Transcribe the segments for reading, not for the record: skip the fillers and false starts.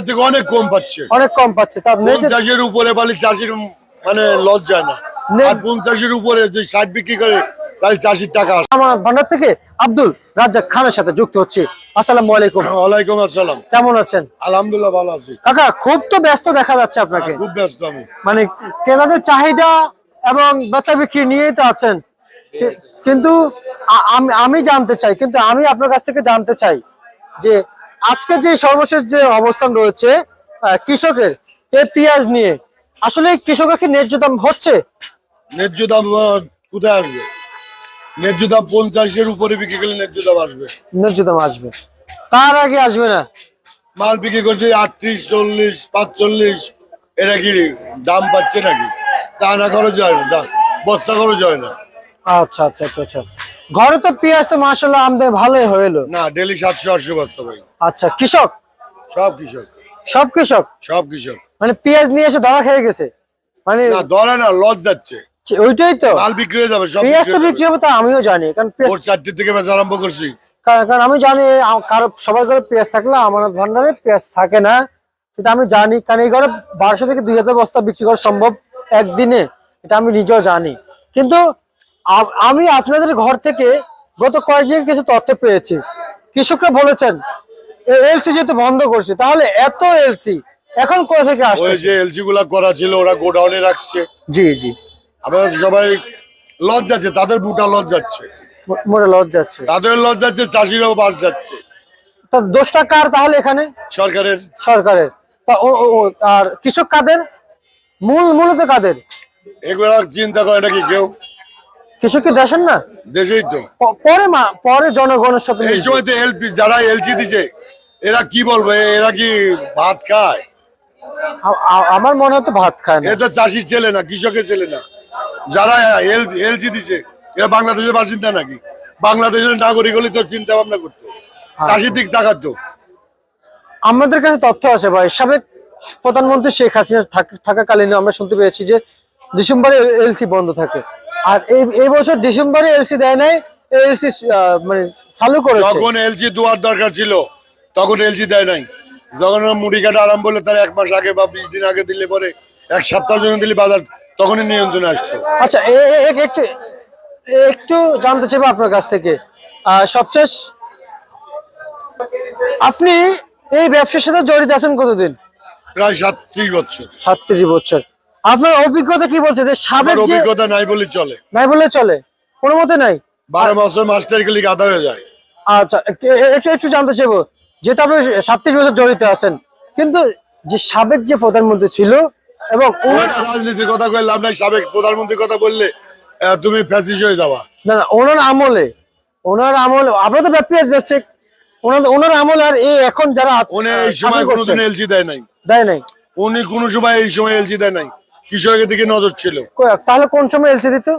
এটার থেকে অনেক কম পাচ্ছে, অনেক কম পাচ্ছে। তার 50-এর উপরে পালি চাষির মানে লস যায় না, আর 50-এর উপরে যদি 60 বিক্রি করে তাহলে চাষির টাকা আসে। আমার ভান্ডার থেকে আব্দুল রাজ্জাক খানের সাথে যুক্ত হচ্ছে। আসসালামু আলাইকুম। ওয়ালাইকুম আসসালাম। কেমন আছেন? আলহামদুলিল্লাহ ভালো আছি। কাকা খুব তো ব্যস্ত দেখা যাচ্ছে আপনাকে। খুব ব্যস্ত আমি, মানে ক্রেতাদের চাহিদা এবং বেচা বিক্রি নিয়েই তো আছেন, কিন্তু আমি জানতে চাই, কিন্তু আমি আপনার কাছ থেকে জানতে চাই যে আজকে যে সর্বশেষ যে অবস্থান রয়েছে কৃষকের এই পেঁয়াজ নিয়ে, আসলে কৃষকের কি ন্যায্য দাম হচ্ছে? ন্যায্য দাম কোথায় আসবে? ন্যায্য দাম 50-এর উপরে বিক্রি করলে ন্যায্য দাম আসবে। ন্যায্য দাম আসবে, তার আগে আসবে না। মাল বিক্রি করছে 38, 40, 45, এটা কি দাম পাচ্ছে নাকি? দানা খরচ হয় না, বস্তা খরচ হয় না। আচ্ছা আচ্ছা আচ্ছা আচ্ছা, ঘরে তো পেঁয়াজ তো মাশাআল্লাহ আমদানি ভালোই হলো না, ডেলি 700-800 বস্তা ভাই। আচ্ছা, কৃষক সব কৃষক, সব কৃষক সব কৃষক মানে পেঁয়াজ নিয়ে এসে ধরা খেয়ে গেছে, মানে না ধরে না, লস যাচ্ছে। ওইটাই তো, মাল বিক্রি হয়ে যাবে, সব পেঁয়াজ তো বিক্রি হবে তা আমিও জানি, কারণ পেঁয়াজ 4টে থেকে বেচা আরম্ভ করছি। কারণ আমি জানি কারো সবার ঘরে পেঁয়াজ থাকলে আমানত ভান্ডারে পেঁয়াজ থাকে না, সেটা আমি জানি, কারণ এই ঘরে 1200 থেকে 2000 বস্তা বিক্রি করা সম্ভব একদিনে, এটা আমি নিজেও জানি। কিন্তু আমি আপনাদের ঘর থেকে গত কয়েকদিন কিছু তথ্য পেয়েছি, কৃষকরা বলেছেন এলসি যেহেতু বন্ধ করছে, তাহলে এত এলসি এখন কোথা থেকে আসছে? ওই যে এলসি গুলা করা ছিল ওরা গোডাউনে রাখছে। জি জি, আমরা সবাই লস যাচ্ছে, তাদের বুটা লস যাচ্ছে, মোটা লস যাচ্ছে, তাদের লস যাচ্ছে, চাষিরাও বাদ যাচ্ছে। তা দোষটা কার তাহলে এখানে? সরকারের। সরকারের। তা আর কৃষক কাদের? মূলত কাদের? এগুলা চিন্তা করে নাকি কেউ? কৃষক কি দেশের না? দেশেই তো। পরে জনগণের সাথে এই সময় তো যারা এলসি দিছে এরা কি বলবে? এরা কি ভাত খায়? আমার মনে হতো ভাত খায় না। এ তো চাষির ছেলে না, কৃষকের ছেলে না। যারা এলসি দিছে এরা বাংলাদেশের বাসিন্দা নাকি? বাংলাদেশের নাগরিক হলে তো চিন্তা ভাবনা করতো, চাষির দিক তাকাতো। আমাদের কাছে তথ্য আছে ভাই, সাবেক প্রধানমন্ত্রী শেখ হাসিনা থাকাকালীন আমরা শুনতে পেয়েছি যে ডিসেম্বরে এলসি বন্ধ থাকে, আর এই বছর ডিসেম্বরে এলসি দেয় নাই, এলসি মানে চালু করেছে। যখন এলসি দেওয়ার দরকার ছিল তখন এলসি দেয় নাই। যখন মুড়ি কাটা আরম্ভ হলো তার 1 মাস আগে বা 20 দিন আগে দিলে, পরে 1 সপ্তাহের জন্য দিলে বাজার তখনই নিয়ন্ত্রণে আসতো। আচ্ছা, একটু জানতে চাইবো আপনার কাছ থেকে, সবশেষ আপনি এই ব্যবসার সাথে জড়িত আছেন কতদিন? প্রায় 37 বছর। 37 বছর। আপনার অভিজ্ঞতা কি বলছে যে সাবেক যে? অভিজ্ঞতা নাই বলে চলে। নাই বলে চলে, কোনো মতে নাই। 12 বছর মাস্টার গেলে গাদা হয়ে যায়। আচ্ছা, একটু জানতে চাইবো, যেহেতু আপনি 37 বছর জড়িত আছেন, কিন্তু যে সাবেক যে প্রধানমন্ত্রী ছিল এবং রাজনীতির কথা কই লাভ নাই, সাবেক প্রধানমন্ত্রীর কথা বললে তুমি ফ্যাসিস্ট হয়ে যাবা। না না, ওনার আমলে আপনারা তো ব্যবসায়িক, ওনার আমলে আর এই এখন যারা উনি এই সময় কোনোদিন এলসি দেয় নাই। দেয় নাই, উনি কোনো সময় এই সময় এলসি দেয় নাই। কৃষকের দিকে নজর ছিল। তাহলে কোন সময় এলসি দিত?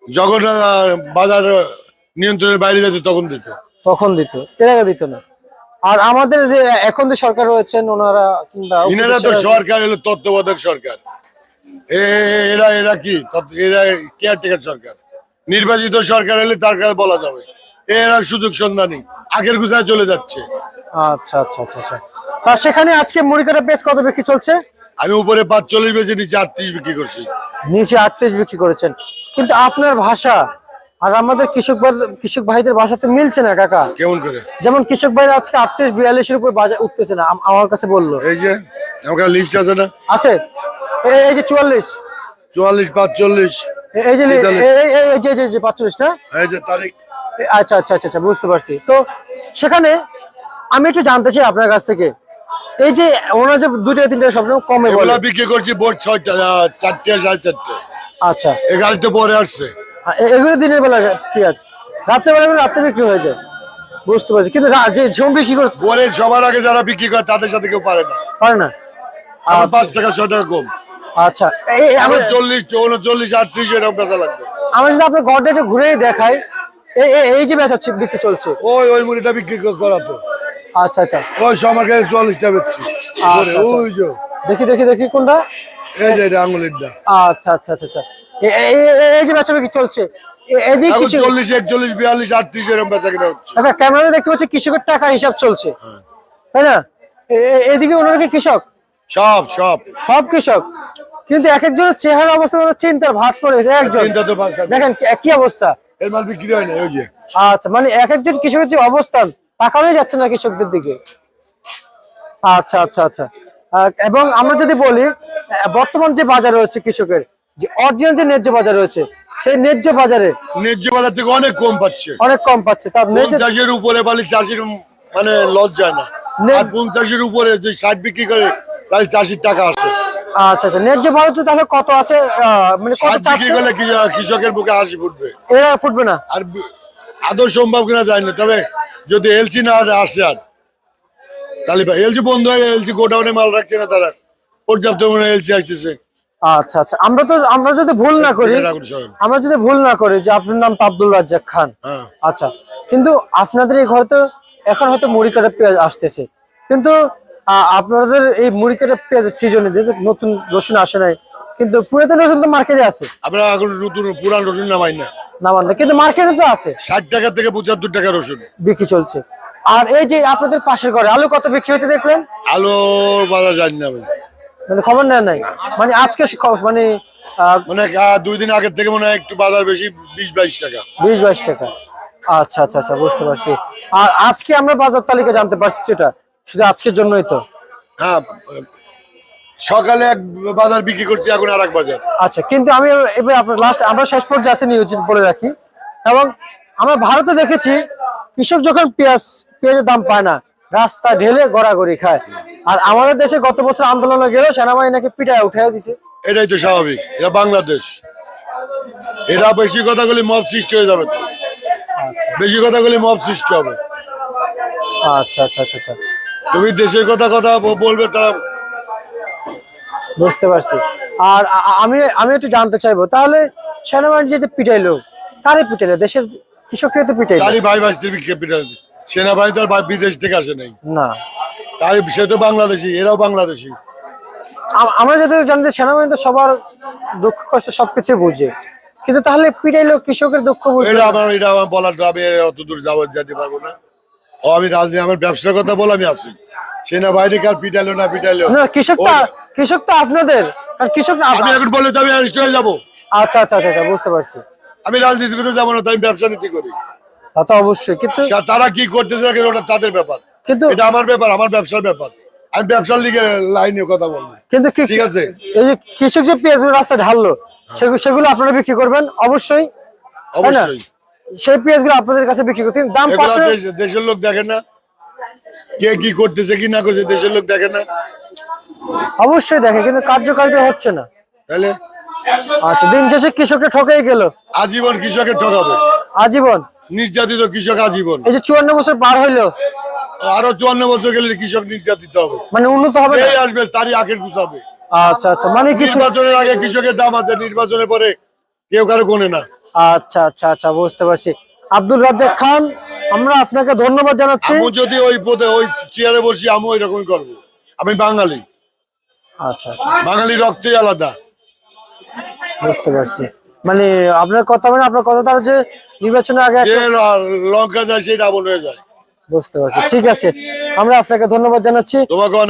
যখন বাজার নিয়ন্ত্রণের বাইরে যেত তখন দিত। তখন দিত, এর আগে দিত না। আর আমাদের যে এখন যে সরকার রয়েছেন ওনারা, কিংবা ইনারা তো সরকার হলো তত্ত্বাবধায়ক সরকার। এরা কি এরা কেয়ারটেকার সরকার। নির্বাচিত সরকার হলে তার কাছে বলা যাবে। এরা সুযোগ সন্ধানী, আগের গুছায় চলে যাচ্ছে। আচ্ছা আচ্ছা আচ্ছা আচ্ছা, তা সেখানে আজকে মুড়ি কাটা পেঁয়াজ কত বিক্রি চলছে? আমি উপরে 45 বেচে নিচে 38 বিক্রি করছি। নিচে 38 বিক্রি করেছেন, কিন্তু আপনার ভাষা আর আমাদের কৃষক ভাইদের ভাষা তো মিলছে না কাকা। কেমন করে? যেমন কৃষক ভাইরা আজকে 38-42 এর উপর বাজার উঠতেছে না, আমার কাছে বললো। এই যে আমার লিস্ট আছে না? আছে, এই যে 44, 44, 45, এই যে 45 না? এই যে তারিখ। আচ্ছা আচ্ছা আচ্ছা আচ্ছা, বুঝতে পারছি। তো সেখানে আমি একটু জানতে চাই আপনার কাছ থেকে, এই যে ওনারা যে 2-3 সবসময় কমে বলে, বিক্রি করছি ভোর 6টা, 4টে, 4:30। আচ্ছা, এই গাড়ি তো পরে আসছে। এগুলো দিনের বেলা পেঁয়াজ, রাতের বেলা রাতে বিক্রি হয়ে যায়, বুঝতে পারছি। কিন্তু যে ঝুম বিক্রি করে পরে সবার আগে যারা বিক্রি করে তাদের সাথে কেউ পারে না। আমার 5 টাকা 6 টাকা কম। আচ্ছা, আমার 40, 39, 38 এরকম বেচা লাগবে। আমি যদি আপনার ঘরটা একটু ঘুরেই দেখাই, এই যে বেচা বিক্রি চলছে, ওই মুড়িটা বিক্রি করা তো। আচ্ছা আচ্ছা, ওই আমার কাছে 40টা বেচছি। ওই যে দেখি কোনটা, এই যে আঙুলেরটা। আচ্ছা আচ্ছা আচ্ছা আচ্ছা, এই যে বেচা বিক্রি চলছে, এদিকে 40, 41, 42, 38 এরকম বেচা কিনা হচ্ছে। আচ্ছা, ক্যামেরাতে দেখতে পাচ্ছি কৃষকের টাকা হিসাব চলছে, তাই না? এদিকে ওনারা কি কৃষক? সব সব সব কৃষক, কিন্তু এক একজনের চেহারা অবস্থা চিন্তার ভাঁজ পড়েছে একজন। চিন্তা তো বাদ থাকবে। দেখেন কি অবস্থা। এর মাল বিক্রি হয় না ওই যে। আচ্ছা, মানে এক একজন কৃষকের যে অবস্থান তাকানোই যাচ্ছে না কৃষকদের দিকে। আচ্ছা আচ্ছা আচ্ছা। এবং আমরা যদি বলি বর্তমান যে বাজার রয়েছে কৃষকের, যে অরিজিনাল যে ন্যায্য বাজার রয়েছে, সেই ন্যায্য বাজারে ন্যায্য বাজার থেকে অনেক কম পাচ্ছে। অনেক কম পাচ্ছে। তার ন্যায্য 50-এর উপরে পালি চাষির মানে লস যায় না। আর 50-এর উপরে যদি 60 বিক্রি করে তাহলে চাষির টাকা আসে। আচ্ছা আচ্ছা, ন্যায্য বাজার তো তাহলে কত আছে? মানে কত 60 বিক্রি চাচ্ছে? করলে কৃষকের বুকে হাসি ফুটবে। এরা ফুটবে না। আর আদৌ সম্ভব কিনা যায় না, তবে যদি এলসি না আসে আর তাহলে এলসি বন্ধ হয়ে এলসি গোডাউনে মাল রাখছে না তারা, পর্যাপ্ত পরিমাণে এলসি আসতেছে। আচ্ছা আচ্ছা, আমরা যদি ভুল না করি, যে আপনার নাম তো আব্দুল রাজ্জাক খান। হ্যাঁ। আচ্ছা, কিন্তু আপনাদের এই ঘরে তো এখন হয়তো মুড়ি কাটা পেঁয়াজ আসতেছে, কিন্তু আপনাদের এই মুড়ি কাটা পেঁয়াজের সিজনে নতুন রসুন আসে নাই, কিন্তু পুরাতন রসুন তো মার্কেটে আছে। আমরা এখন নতুন পুরান রসুন নামাই না, নামান না, কিন্তু মার্কেটে তো আছে। 60 টাকা থেকে 75 টাকা রসুন বিক্রি চলছে। আর এই যে আপনাদের পাশের ঘরে আলু কত বিক্রি হতে দেখলেন? আলুর বাজার জানি না আমি। মানে খবর নেন নাই? মানে আজকে মানে মানে 2 দিন আগের থেকে মনে হয় একটু বাজার বেশি, 20-22 টাকা। 20-22 টাকা। আচ্ছা আচ্ছা আচ্ছা, বুঝতে পারছি। আর আজকে আমরা বাজার তালিকা জানতে পারছি, সেটা শুধু আজকের জন্যই তো? হ্যাঁ, সকালে এক বাজার বিক্রি করছি, এখন আর এক বাজার। আচ্ছা, কিন্তু আমি এবার আপনার আমরা শেষ পর্যায়ে আছে নিউজ বলে রাখি, এবং আমরা ভারতে দেখেছি কৃষক যখন পেঁয়াজের দাম পায় না, রাস্তা ঢেলে গড়াগড়ি খায়। আর আমাদের দেশে গত বছর আন্দোলনে গেল সেনাবাহিনী নাকি পিটায় উঠাই দিছে। এটাই তো স্বাভাবিক, এটা বাংলাদেশ। এরা বেশি কথা বলে মব সৃষ্টি হয়ে যাবে তো। বেশি কথা বলে মব সৃষ্টি হবে। আচ্ছা আচ্ছা আচ্ছা আচ্ছা, তুমি দেশের কথা বলবে তারা। বুঝতে পারছি। আর আমি একটু জানতে চাইবো, তাহলে সেনাবাহিনী যে পিটাইলো, কারে পিটাইলো? দেশের কৃষকরা তো পিটাইলো। তারই ভাই ভাইদের ক্যাপিটাল সেনাবাহিনী, তার ভাই বিদেশ থেকে আসে নাই না, তারই সে তো বাংলাদেশি, এরাও বাংলাদেশি। আমরা যদি জানি যে সেনাবাহিনী তো সবার দুঃখ কষ্ট সবকিছু বুঝে, কিন্তু তাহলে পিটাইলো কৃষকের দুঃখ বুঝে? এটা আমার বলার, আমি অত দূর যেতে পারবো না। ও আমি রাজনীতি, আমার ব্যবসার কথা বলে আমি আছি। সেনাবাহিনী কার পিটাইলো না পিটাইলো, না, কৃষক তো আপনাদের, আর কৃষক আমি এখন বলে তো আমি অ্যারেস্ট হয়ে যাবো। আচ্ছা আচ্ছা আচ্ছা আচ্ছা, বুঝতে পারছি। আমি রাজনীতিতে যাবো না, তাই আমি ব্যবসা নীতি করি। তা তো অবশ্যই, কিন্তু তারা কি করতেছে ওটা তাদের ব্যাপার, কিন্তু এটা আমার ব্যাপার, আমার ব্যবসার ব্যাপার। আমি ব্যবসার লিগে লাইনে কথা বলবো। কিন্তু ঠিক আছে, এই যে কৃষক যে পেঁয়াজ রাস্তা ঢাললো, সেগুলো আপনারা বিক্রি করবেন অবশ্যই, তাই না? অবশ্যই সেই পেঁয়াজ গুলো আপনাদের কাছে বিক্রি করতে দাম এগুলা পাচ্ছে না? দেশের লোক দেখে না, কে কি করতেছে কি না করছে, দেশের লোক দেখে না। অবশ্যই দেখে, কিন্তু কার্যকারিতা হচ্ছে না। তাহলে আচ্ছা, দিন শেষে কৃষককে ঠকাই গেল। আজীবন কৃষকের ঠকাবে, আজীবন নির্যাতিত কৃষক আজীবন। এই যে 54 বছর পার হইলো, আরো 54 বছর গেলে কৃষক নির্যাতিত হবে, মানে উন্নত হবে না। এই আসবে তারই আখের গুছাবে। আচ্ছা আচ্ছা, মানে কি? নির্বাচনের আগে কৃষকের দাম আছে, নির্বাচনের পরে কেউ কারো গোনে না। আচ্ছা আচ্ছা আচ্ছা, বুঝতে পারছি। আব্দুল রাজ্জাক খান, আমরা আপনাকে ধন্যবাদ জানাচ্ছি। আমি যদি ওই পদে ওই চেয়ারে বসি, আমি ওই রকমই করবো। আমি বাঙালি, আচ্ছা আচ্ছা, বাঙালি রক্তই আলাদা। বুঝতে পারছি। মানে আপনার কথা দ্বারা যে নির্বাচনের আগে যে লঙ্কা যায় সেই রাবণ হয়ে যায়। বুঝতে পারছি। ঠিক আছে, আমরা আপনাকে ধন্যবাদ জানাচ্ছি। তোমাকে অনেক